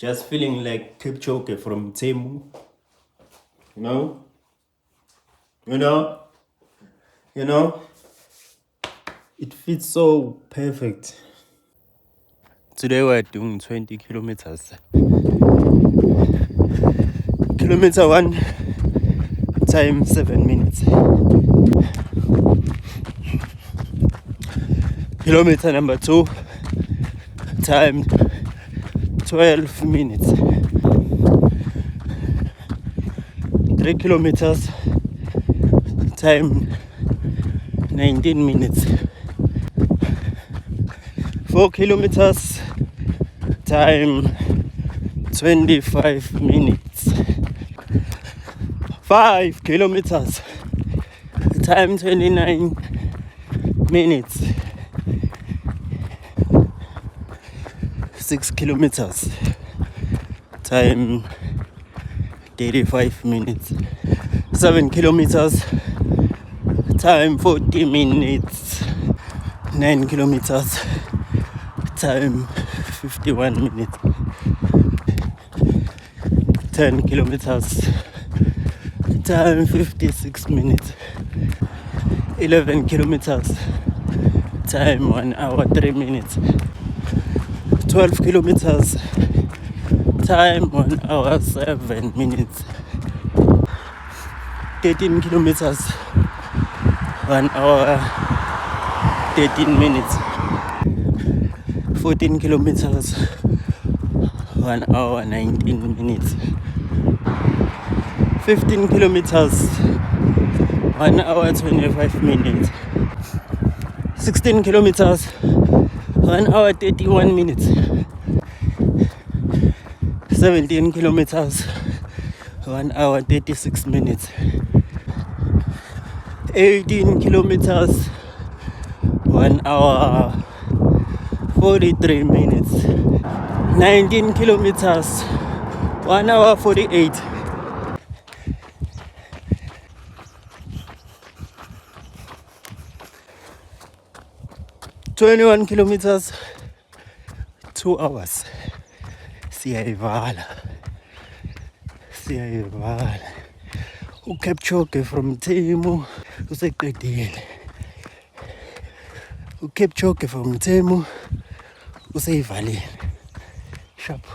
Just feeling like Kipchoge from Temu. You know? You know? You know? It fits so perfect. Today we're doing 20 kilometers. Kilometer 1, time 7 minutes. Kilometer number 2, time 12 minutes. 3 kilometers, time 19 minutes. 4 kilometers, time 25 minutes. 5 kilometers, time 29 minutes. 6 kilometers, time 35 minutes. 7 kilometers, time 40 minutes. 9 kilometers, time 51 minutes. 10 kilometers, time 56 minutes. 11 kilometers, time 1 hour 3 minutes. 12 kilometers, time 1 hour 7 minutes. 13 kilometers, 1 hour 13 minutes. 14 kilometers, 1 hour 19 minutes. 15 kilometers, 1 hour 25 minutes. 16 kilometers, 1 hour 31 minutes. 17 kilometers, 1 hour 36 minutes. 18 kilometers, 1 hour 43 minutes. 19 kilometers, 1 hour 48. 21 kilometers, 2 hours. Siyayivala. uKipchoge from Temu useqedile. uKipchoge from Temu useyivalile. Sharp.